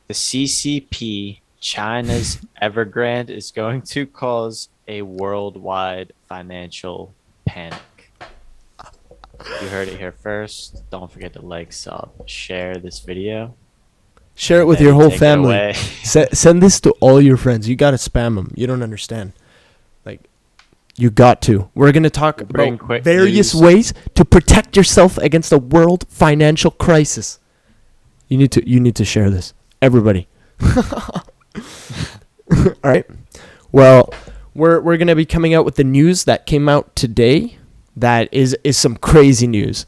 The CCP, China's Evergrande, is going to cause a worldwide financial panic. You heard it here first. Don't forget to like, sub, share this video. Share it And with your Eddie, whole take it family. away. Send this to all your friends. You gotta spam them. You don't understand. Like, you got to. We're gonna talk Bring about quick various news. ways to protect yourself against a world financial crisis. You need to share this, everybody. All right. Well, we're gonna be coming out with the news that came out today. That is some crazy news.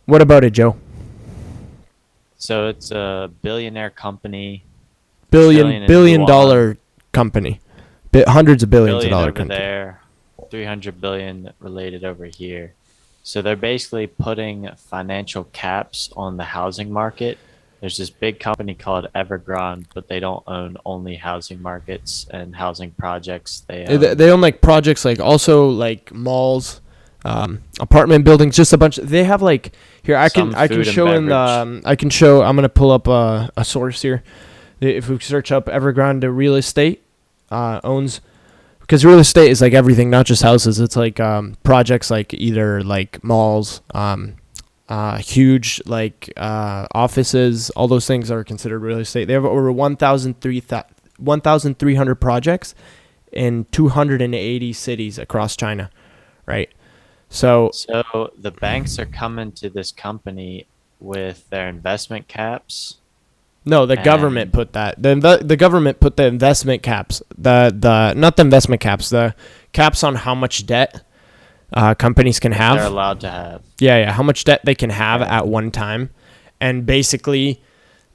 What about it, Joe? So it's a billionaire company, Billion trillion in billion yuan, dollar company, hundreds of billions of billion dollar over company. there, 300 billion related over here. So they're basically putting financial caps on the housing market. There's this big company called Evergrande, but they don't own only housing markets and housing projects. They They own own like projects, like also like malls, apartment buildings, just a bunch. They have like here. some I can food and show in the beverage. I can show. I'm gonna pull up a source here. If we search up Evergrande Real Estate, owns, because real estate is like everything, not just houses. It's like projects, like either like malls, huge like offices. All those things are considered real estate. They have over 1,300 projects in 280 cities across China, right? So So the banks are coming to this company with their investment caps no, the government and put that. The government put the investment caps. The not the investment caps. The caps on how much debt companies can they're have. allowed to have. Yeah. How much debt they can have Okay. at one time, and basically,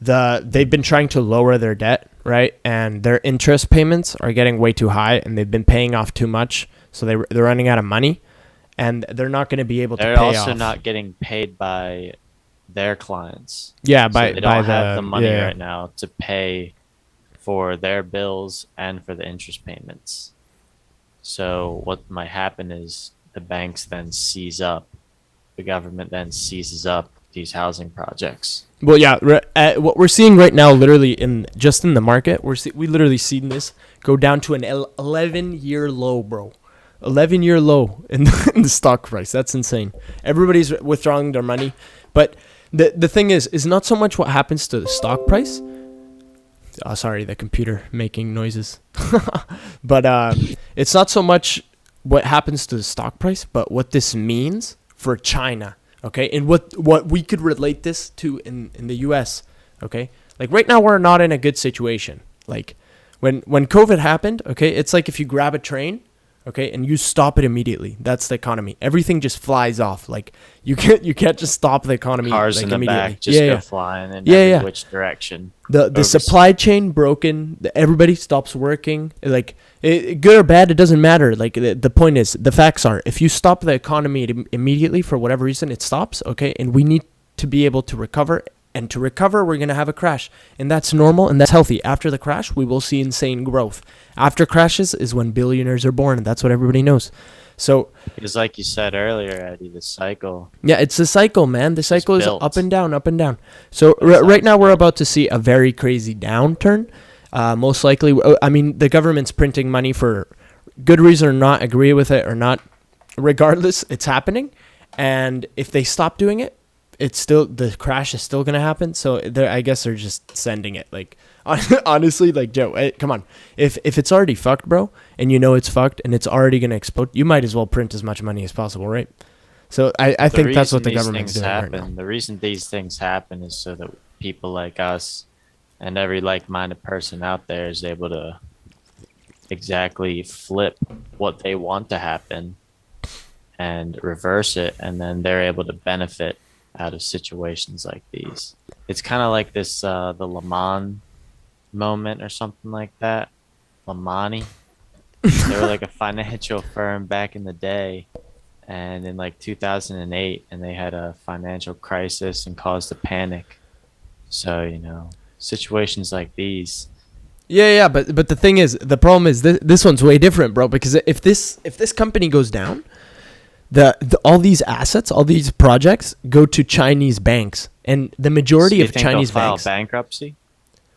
they've been trying to lower their debt, right? And their interest payments are getting way too high, and they've been paying off too much, so they're running out of money, and they're not going to be able to They're pay also off. not getting paid by their clients. Yeah, So by they by don't have the the money yeah. right now to pay for their bills and for the interest payments. So what might happen is the banks then seize up, the government then seizes up these housing projects. Well, yeah. What we're seeing right now, literally in the market, we literally seen this go down to an 11-year low, bro. 11-year low in in the stock price. That's insane. Everybody's withdrawing their money, but the thing is not so much what happens to the stock price. Oh, sorry, the computer making noises. But it's not so much what happens to the stock price, but what this means for China. Okay, and what we could relate this to in the U.S. Okay, like right now we're not in a good situation. Like when COVID happened, okay, it's like if you grab a train, okay, and you stop it immediately. That's the economy. Everything just flies off. Like you can't just stop the economy Cars like in the immediately. back just go flying in Yeah, every yeah. which direction. The Over. supply chain broken. Everybody stops working. Like good or bad, it doesn't matter. Like the point is, the facts are, if you stop the economy immediately for whatever reason, it stops. Okay, and we need to be able to recover. And to recover, we're gonna have a crash, and that's normal and that's healthy. After the crash, we will see insane growth. After crashes is when billionaires are born, and that's what everybody knows. So Because like you said earlier, Eddie, the cycle yeah, it's a cycle, man. The is cycle is up built. and down, up and down. So Both right sides now we're built. about to see a very crazy downturn. Most likely, I mean, the government's printing money for good reason or not, agree with it or not. Regardless, it's happening. And if they stop doing it, it's still, the crash is still gonna happen. So I guess they're just sending it. Like honestly, like Joe, come on. If it's already fucked, bro, and you know it's fucked and it's already gonna explode, you might as well print as much money as possible, right? So I The think that's what reason the these government's things doing right now. happen, the reason these things happen is so that people like us and every like-minded person out there is able to exactly flip what they want to happen and reverse it, and then they're able to benefit out of situations like these. It's kind of like this the Lamon moment or something like that. Lamani. They were like a financial firm back in the day, and in like 2008, and they had a financial crisis and caused a panic. So, situations like these. Yeah, but the thing is, the problem is this one's way different, bro. Because if this company goes down, the all these assets, all these projects go to Chinese banks, and the So majority you of think they'll Chinese file banks. bankruptcy?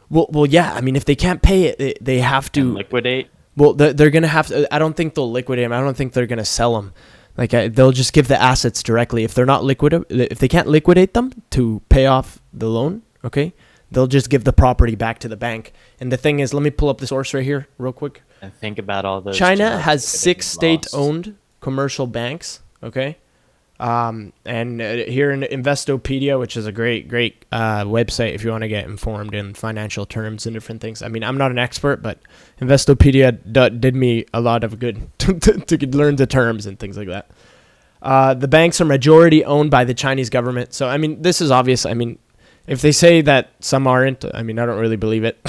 Well, yeah. I mean, if they can't pay it, they have and to. liquidate. Well, they're gonna have to. I don't think they'll liquidate them. I don't think they're gonna sell them. Like they'll just give the assets directly. If they're not liquid, if they can't liquidate them to pay off the loan, okay, they'll just give the property back to the bank. And the thing is, let me pull up the source right here, real quick. And think about all those China jobs has that are six getting lost. state-owned commercial banks. Okay, and here in Investopedia, which is a great website if you want to get informed in financial terms and different things. I mean, I'm not an expert, but Investopedia did me a lot of good to learn the terms and things like that. The banks are majority owned by the Chinese government. So, I mean, this is obvious. I mean, if they say that some aren't, I mean, I don't really believe it.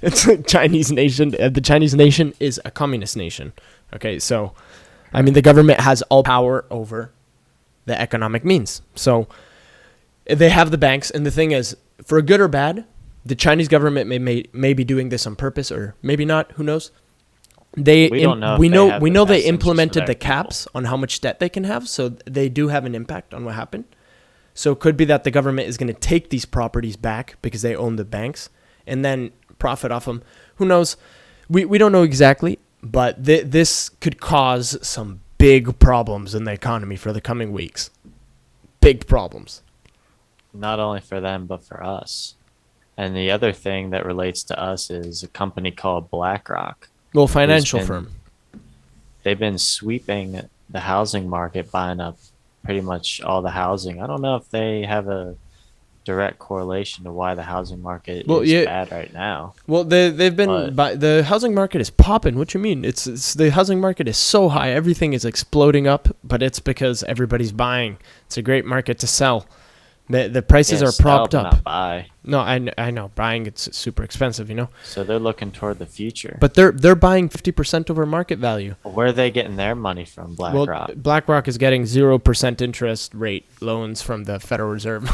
It's a Chinese nation. The Chinese nation is a communist nation. Okay, so, I mean, the government has all power over the economic means. So they have the banks, and the thing is, for good or bad, the Chinese government may be doing this on purpose, or maybe not. Who knows? We don't know if We they know have we the know they best interest of implemented their the people. caps on how much debt they can have, so they do have an impact on what happened. So it could be that the government is going to take these properties back because they own the banks and then profit off them. Who knows? We don't know exactly, but this could cause some big problems in the economy for the coming weeks. Big problems. Not only for them, but for us. And the other thing that relates to us is a company called BlackRock, Well, who's financial been firm. they've been sweeping the housing market, buying up pretty much all the housing. I don't know if they have a direct correlation to why the housing market Well, is yeah. bad right now, Well, they've been, but but the housing market is popping. What you mean? It's the housing market is so high, everything is exploding up, but it's because everybody's buying. It's a great market to sell. The prices yeah, are sell propped but up. not buy. No, I know buying it's super expensive, you know. So they're looking toward the future. But they're buying 50% over market value. Where are they getting their money from, Well, BlackRock? BlackRock is getting 0% interest rate loans from the Federal Reserve,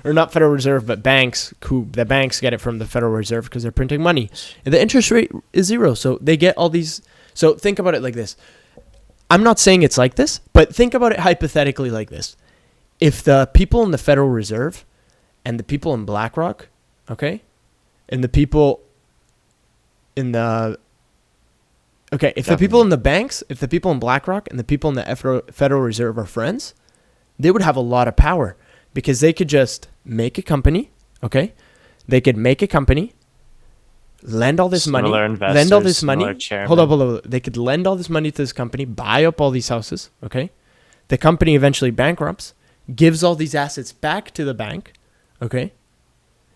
or not Federal Reserve, but banks. The banks get it from the Federal Reserve because they're printing money. And the interest rate is zero, so they get all these. So think about it like this. I'm not saying it's like this, but think about it hypothetically like this. If the people in the Federal Reserve and the people in BlackRock, okay, and the people in the if the people in the banks, if the people in BlackRock and the people in the Federal Reserve are friends, they would have a lot of power because they could just make a company, okay? They could make a company, lend all this money, Similar lend all this investors, money. similar chairman. Hold up. They could lend all this money to this company, buy up all these houses, okay? The company eventually bankrupts, gives all these assets back to the bank, okay?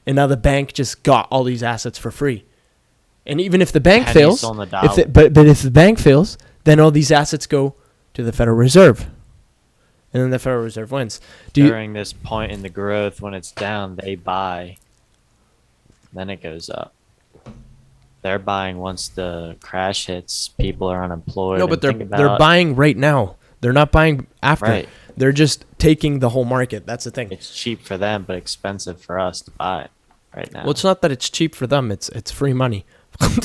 And now the bank just got all these assets for free. And even if the bank Pennies fails, on the dollar. but if the bank fails, then all these assets go to the Federal Reserve, and then the Federal Reserve wins. During this point in the growth, when it's down, they buy. Then it goes up. They're buying once the crash hits. People are unemployed. No, but and they're buying right now. They're not buying after. Right. They're just taking the whole market. That's the thing. It's cheap for them, but expensive for us to buy right now. Well, it's not that it's cheap for them. It's free money.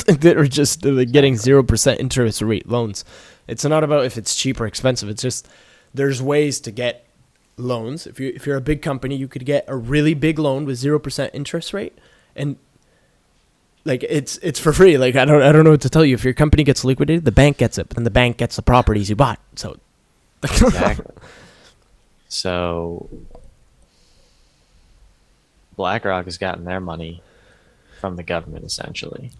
They're just getting 0% interest rate loans. It's not about if it's cheap or expensive. It's just there's ways to get loans. If you're a big company, you could get a really big loan with 0% interest rate, and like it's for free. Like I don't know what to tell you. If your company gets liquidated, the bank gets it, but then the bank gets the properties you bought. So Exactly. So BlackRock has gotten their money from the government, essentially.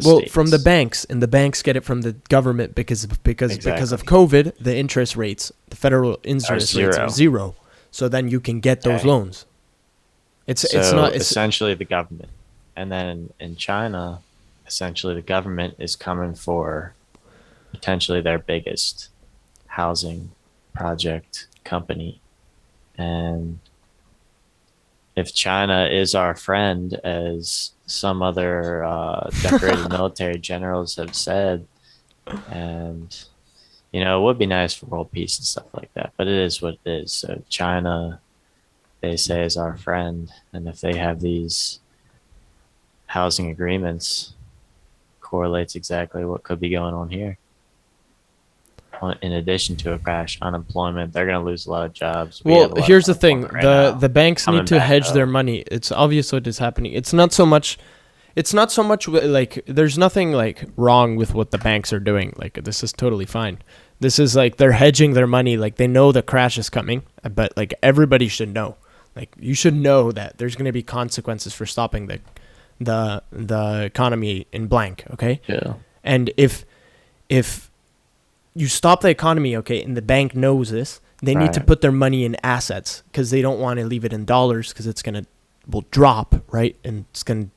Well, from the banks, and the banks get it from the government because of COVID, the interest rates, the federal interest rates are zero. So then you can get those loans. It's essentially the government, and then in China, essentially the government is coming for potentially their biggest housing project company, and if China is our friend, as some other decorated military generals have said, and it would be nice for world peace and stuff like that, but it is what it is. So China, they say, is our friend, and if they have these housing agreements, correlates exactly what could be going on here. in addition to a crash, unemployment. They're going to lose a lot of jobs. We Well, have a lot of here's the thing: unemployment right now. the banks need Coming to back hedge their up. money. It's obvious what is happening. It's not so much. It's not so much like there's nothing like wrong with what the banks are doing. Like this is totally fine. This is like they're hedging their money. Like they know the crash is coming, but like everybody should know. Like you should know that there's going to be consequences for stopping the economy in blank. Okay, Yeah. and if you stop the economy, okay, and the bank knows this, they need to Right. put their money in assets because they don't want to leave it in dollars because it's gonna will drop, right? And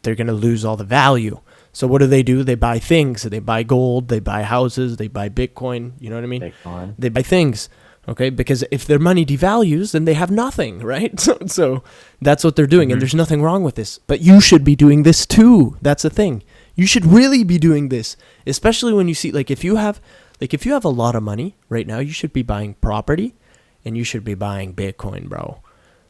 they're gonna lose all the value. So what do? They buy things. They buy gold. They buy houses. They buy Bitcoin. You know what I mean? Bitcoin. They buy things, okay? Because if their money devalues, then they have nothing, right? So that's what they're doing, and Mhm. there's nothing wrong with this. But you should be doing this too. That's the thing. You should really be doing this, especially when you see if you have a lot of money right now, you should be buying property, and you should be buying Bitcoin, bro.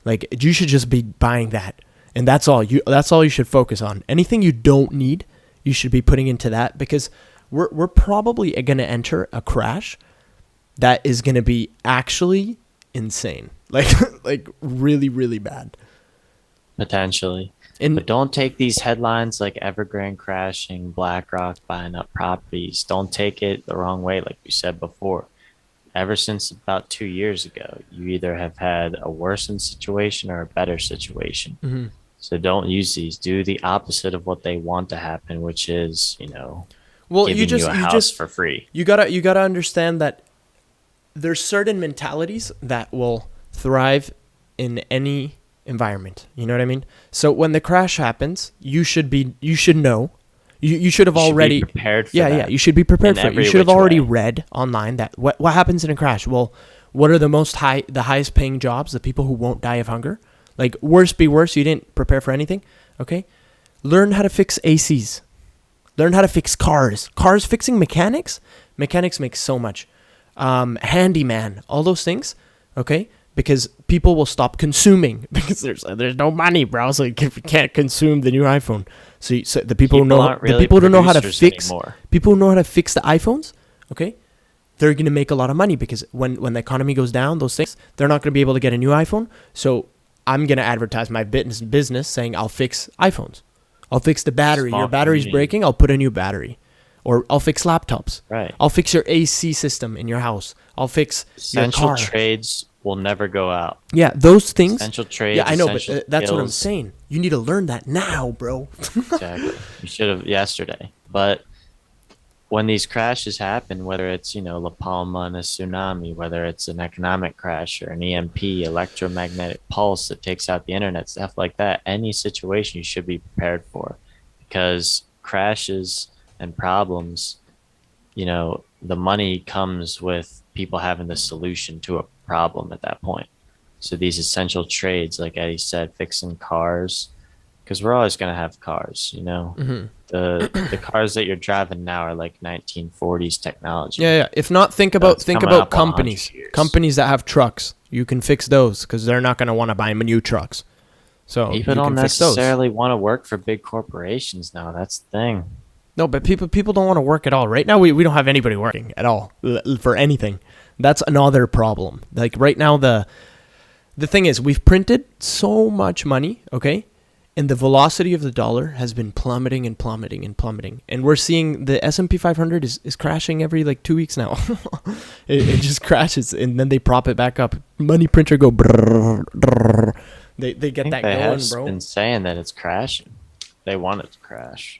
Like you should just be buying that, and that's all you should focus on. Anything you don't need, you should be putting into that because we're probably going to enter a crash that is going to be actually insane. Like like really really bad. Potentially. And But don't take these headlines like Evergrande crashing, BlackRock buying up properties. Don't take it the wrong way, like we said before. Ever since about 2 years ago, you either have had a worsened situation or a better situation. mhm. So don't use these. Do the opposite of what they want to happen, which is, Well, giving you a house for free. you gotta understand that there's certain mentalities that will thrive in any environment. You know what I mean? So when the crash happens, you should know. You should have You should be already prepared for yeah, that you should be prepared in for it. You every should have which already way. read online that what happens in a crash. Well, what are the highest paying jobs? The people who won't die of hunger. Like worst be worse, you didn't prepare for anything. Okay? Learn how to fix ACs. Learn how to fix cars. Cars fixing mechanics. Mechanics make so much. Handyman, all those things. Okay, because people will stop consuming because there's no money, bro. So if you can't consume the new iPhone, so the people who People know aren't really who know how to producers fix anymore. people who know how to fix the iPhones. Okay, they're gonna make a lot of money because when the economy goes down, those things they're not gonna be able to get a new iPhone. So I'm gonna advertise my business saying I'll fix iPhones. I'll fix the battery. Your Small battery's community. breaking. I'll put a new battery. Or I'll fix laptops. Right. I'll fix your AC system in your house. I'll fix your Essential car. trades will never go out. Yeah, those things. Essential trades, Yeah, I know, but essential that's what I'm skills. saying. You need to learn that now, bro. Exactly. You should have yesterday. But when these crashes happen, whether it's, La Palma and a tsunami, whether it's an economic crash or an EMP, electromagnetic pulse that takes out the internet, stuff like that, any situation you should be prepared for because crashes and problems, the money comes with people having the solution to a problem at that point. So these essential trades, like Eddie said, fixing cars, because we're always going to have cars. hmm The cars that you're driving now are like 1940s technology. Yeah, yeah. If not, think It's think coming about up on 100 companies. years. Companies that have trucks. You can fix those because they're not going to want to buy new trucks. So People you don't can fix those. necessarily want to work for big corporations now. That's the thing. No, but people don't want to work at all. Right now, we don't have anybody working at all for anything. That's another problem. Like right now, the thing is, we've printed so much money, okay? And the velocity of the dollar has been plummeting and plummeting and plummeting. And we're seeing the S&P 500 is crashing every like 2 weeks now. it just crashes and then they prop it back up. Money printer go brrr, brrr. They I get think that they going, have bro. been saying that it's crashing. They want it to crash.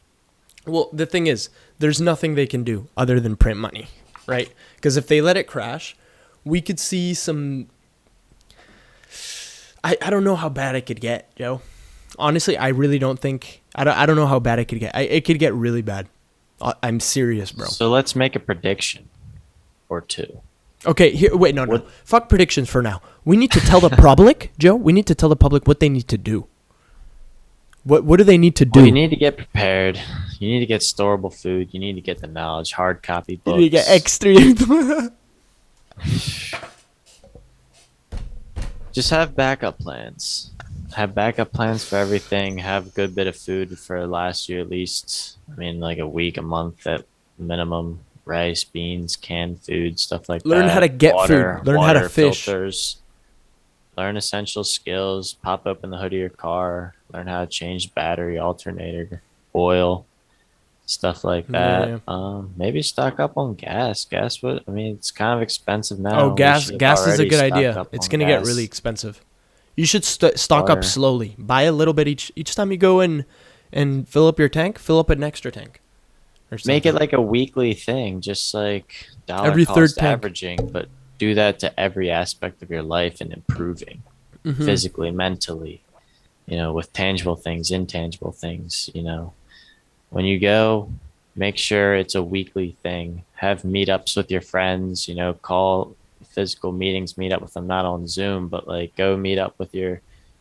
Well, the thing is, there's nothing they can do other than print money, right? Because if they let it crash, we could see some. I don't know how bad it could get, Joe. Honestly, I really don't think. I don't know how bad it could get. It could get really bad. I'm serious, bro. So let's make a prediction or two. Okay, here. Wait, no. What- Fuck predictions for now. We need to tell the public, Joe. We need to tell the public what they need to do. What do they need to do? Well, you need to get prepared. You need to get storable food. You need to get the knowledge, hard copy books. You need to get extra. Just have backup plans. Have backup plans for everything. Have a good bit of food for last year at least. I mean, like a week, a month at minimum. rice, beans, canned food, stuff like Learn how to that. get food. Learn how to Water fish. filters. Learn essential skills. Pop open the hood of your car. Learn how to change battery, alternator, oil, stuff like Yeah, that. yeah. Maybe stock up on gas. Gas would. I mean, it's kind of expensive Oh, now. We gas. should have Gas is a already good stocked idea. up It's on gonna get really gas, expensive. You should stock up water. slowly. Buy a little bit each time you go in and fill up your tank. Fill up an extra tank or Make it something. like a weekly thing, just like dollar Every third cost tank. averaging, but do that to every aspect of your life and improving Mm-hmm. physically, mentally, with tangible things, intangible things, when you go, make sure it's a weekly thing. Have meetups with your friends, call physical meetings, meet up with them, not on Zoom, but like go meet up with your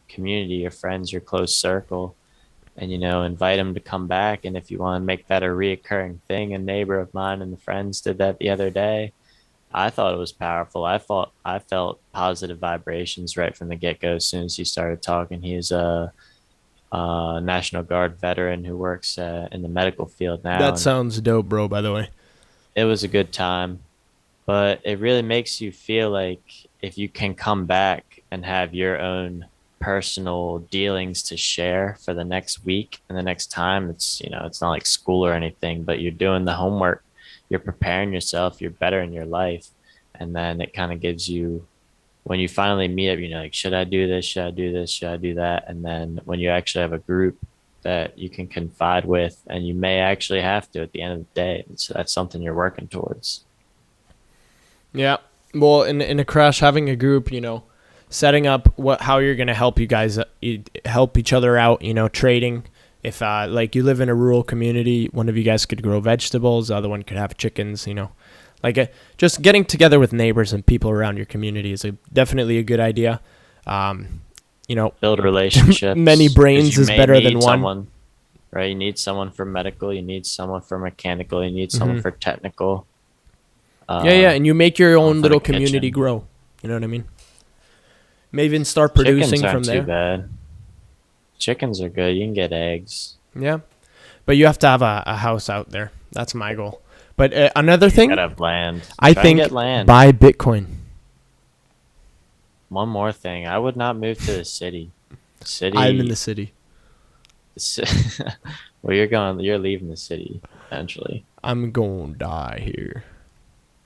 community, your friends, your close circle, and, invite them to come back. And if you want to make that a reoccurring thing, a neighbor of mine and the friends did that the other day. I thought it was powerful. I felt positive vibrations right from the get go. As soon as he started talking, he's a National Guard veteran who works in the medical field now, That and sounds dope, bro. By the way. it was a good time. But it really makes you feel like if you can come back and have your own personal dealings to share for the next week and the next time, it's not like school or anything, but you're doing the homework, you're preparing yourself, you're better in your life. And then it kind of gives you, when you finally meet up, like, should I do this? Should I do this? Should I do that? And then when you actually have a group that you can confide with, and you may actually have to at the end of the day. So that's something you're working towards. Yeah. Well, in a crash, having a group, setting up how you're gonna help you guys help each other out. Trading. If like you live in a rural community, one of you guys could grow vegetables, the other one could have chickens. Like just getting together with neighbors and people around your community is definitely a good idea. Um, Build many relationships, because brains you is may better than need one. someone, right? You need someone for medical, you need someone for mechanical, you need someone Hmm. for technical, Yeah, yeah, and you make your someone own for the little community kitchen. grow. You know what I mean? Maybe even start Chickens producing from aren't too there. bad. Chickens are good. You can get eggs. Yeah, but you have to have a house out there. That's my goal. But another You thing, gotta have land. I Try and think get land. buy Bitcoin. One more thing. I would not move to the city. I'm in the City. city. Well, you're leaving the city eventually. I'm gonna die here.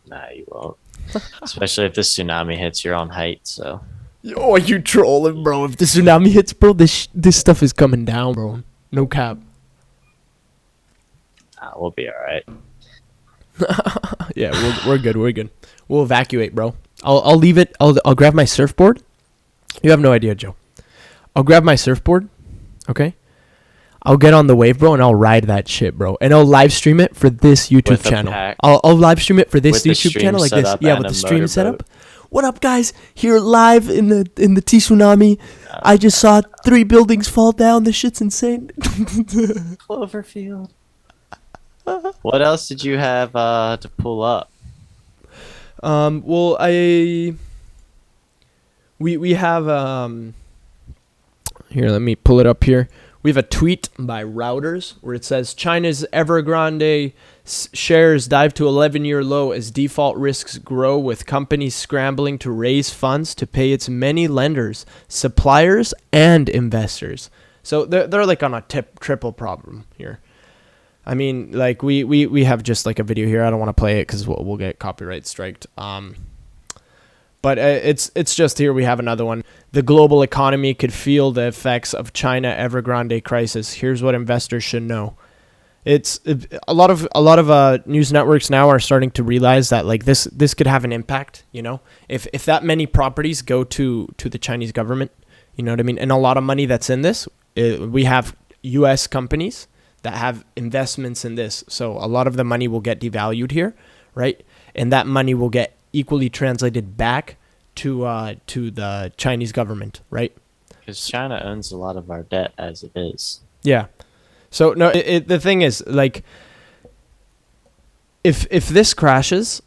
Nah, you won't. Especially if the tsunami hits, you're on height. So Yo, are you trolling, bro? If the tsunami hits, bro, this stuff is coming down, bro. No cap. we'll be all right. Yeah, we're good. We're good. We'll evacuate, bro. I'll leave it. I'll grab my surfboard. You have no idea, Joe. I'll grab my surfboard. Okay. I'll get on the wave, bro, and I'll ride that shit, bro. And I'll live stream it for this YouTube With a channel. pack, I'll live stream it for this with the YouTube stream channel like set this. up Yeah, and with a the stream motorboat. setup. What up, guys? Here live in the T tsunami. I just saw 3 buildings fall down. This shit's insane. Cloverfield. What else did you have to pull up? Well, we have here. Let me pull it up here. We have a tweet by Routers where it says China's Evergrande shares dive to 11-year low as default risks grow, with companies scrambling to raise funds to pay its many lenders, suppliers, and investors. So they're like on a triple problem here. I mean, like we have just like a video here. I don't want to play it because we'll get copyright striked. But it's just here we have another one. The global economy could feel the effects of China Evergrande crisis. Here's what investors should know. It's a lot of news networks now are starting to realize that like this could have an impact. If that many properties go to the Chinese government, you know what I mean, and a lot of money that's in this. We have U.S. companies that have investments in this, so a lot of the money will get devalued here, right? And that money will get equally translated back to the Chinese government, right? Because China owns a lot of our debt as it is. Yeah. So no, the thing is, like, if this crashes,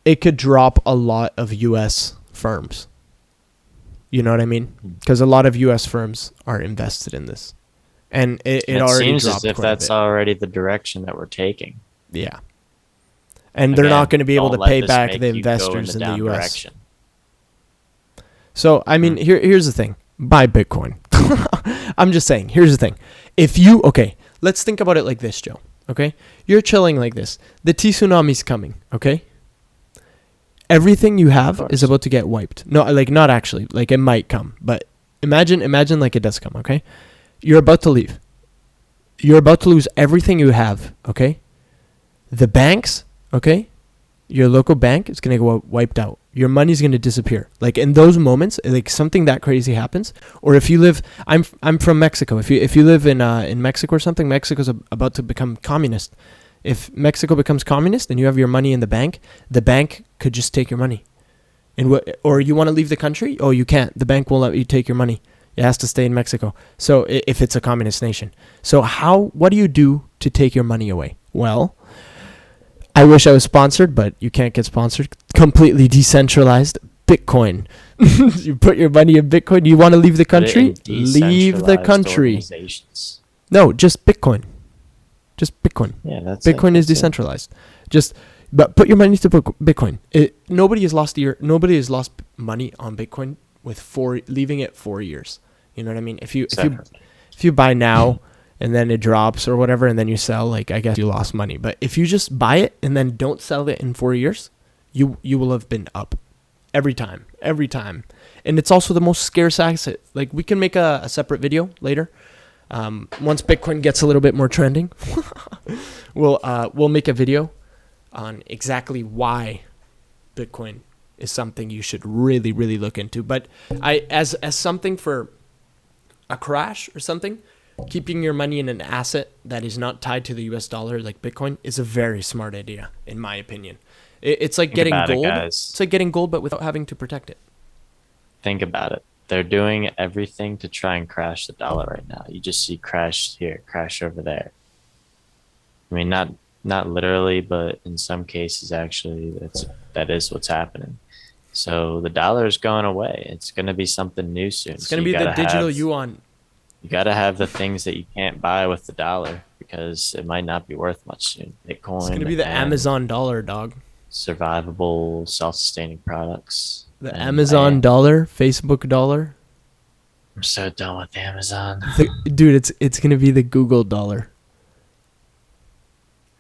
it could drop a lot of U.S. firms. You know what I mean? Because a lot of U.S. firms are invested in this, and it already seems dropped as if quite a that's bit. already the direction that we're taking. Yeah. and they're not Again, going to be able don't to let pay this back make the you go investors in the down U.S. direction. So, I mean, Hmm. here's the thing. Buy Bitcoin. I'm just saying, here's the thing. Okay, let's think about it like this, Joe. Okay? You're chilling like this. The tsunami's coming, okay? Everything you Of have is course. about to get wiped. No, like not actually. Like it might come, but imagine like it does come, okay? You're about to leave. You're about to lose everything you have, okay? The banks, okay? Your local bank is going to go wiped out. Your money's going to disappear. Like in those moments, like something that crazy happens, or if you live, I'm from Mexico. If you live in Mexico or something, Mexico's about to become communist. If Mexico becomes communist and you have your money in the bank could just take your money. Or you want to leave the country? Oh, you can't. The bank won't let you take your money. It has to stay in Mexico. So if it's a communist nation. So what do you do to take your money away? Well, I wish I was sponsored, but you can't get sponsored. Completely decentralized Bitcoin. You put your money in Bitcoin. You want to leave the Put it in country? Leave the decentralized country. organizations. No, just Bitcoin. Just Bitcoin. Yeah, that's Bitcoin is it. decentralized. But put your money to Bitcoin. Nobody has lost money on Bitcoin with leaving it 4 years. You know what I mean? If you buy now and then it drops or whatever and then you sell, like I guess you lost money. But if you just buy it and then don't sell it in 4 years, you will have been up every time. And it's also the most scarce asset. Like we can make a separate video later. Once Bitcoin gets a little bit more trending, we'll make a video on exactly why Bitcoin is something you should really, really look into. But as something for a crash or something, keeping your money in an asset that is not tied to the US dollar like Bitcoin is a very smart idea, in my opinion. It's like getting gold. It's like getting gold, but without having to protect it. Think about it. They're doing everything to try and crash the dollar right now. You just see crash here, crash over there. I mean, not literally, but in some cases, actually, that is what's happening. So the dollar is going away. It's going to be something new soon. It's going to be the digital yuan. You got to have the things that you can't buy with the dollar because it might not be worth much soon. Bitcoin. It's going to be the Amazon dollar, dog. Survivable, self-sustaining products. The Amazon dollar, Facebook dollar. I'm so done with Amazon. Dude, it's going to be the Google dollar.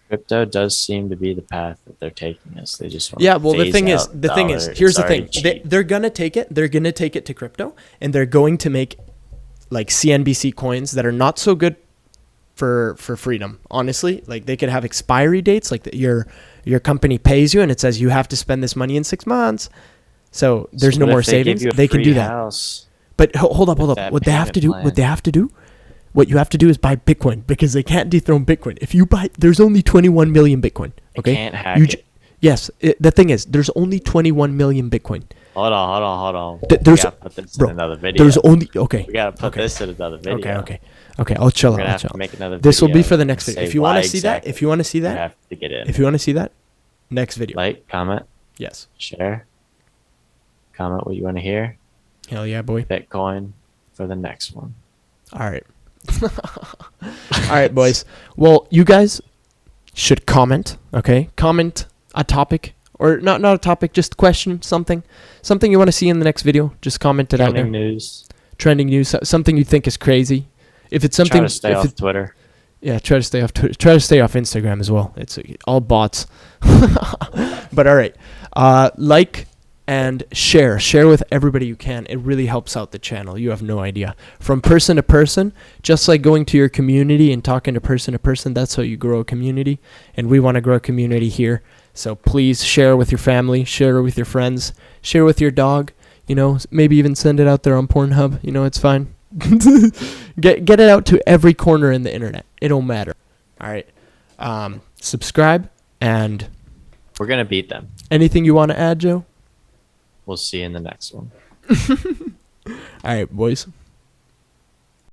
Crypto does seem to be the path that they're taking us. They just want the thing is, here's the thing. They're gonna take it. They're gonna take it to crypto, and they're going to make like CNBC coins that are not so good for freedom. Honestly, like they could have expiry dates. Like your company pays you, and it says you have to spend this money in 6 months. So there's no more savings. They can do that. But hold up. What they have to do. What you have to do is buy Bitcoin because they can't dethrone Bitcoin. If you buy, there's only 21 million Bitcoin. Okay, they can't hack it. Yes, the thing is, there's only 21 million Bitcoin. Hold on. We gotta put this in another video. There's only okay. We gotta put this in another video. Okay. I'll chill out. Have to make another this will be video for the next video. and If you want to see that, you have to get in. If you want to see that, next video. Like, comment, yes, share, comment what you want to hear. Hell yeah, boy. Bitcoin for the next one. All right. All right, boys. Well, you guys should comment, okay? Comment a topic or not a topic, just question something you want to see in the next video. Just comment it out there. Trending news, something you think is crazy. If it's something, try to stay off Twitter. Yeah, try to stay off Twitter. Try to stay off Instagram as well. It's all bots. But all right, like and share with everybody you can. It really helps out the channel. You have no idea. From person to person, just like going to your community and talking to person, that's how you grow a community. And we want to grow a community here. So please share with your family, share with your friends, share with your dog. You know, maybe even send it out there on Pornhub. You know, it's fine. Get it out to every corner in the internet. It don't matter. All right. Subscribe and we're gonna beat them. Anything you want to add, Joe? We'll see you in the next one. All right, boys.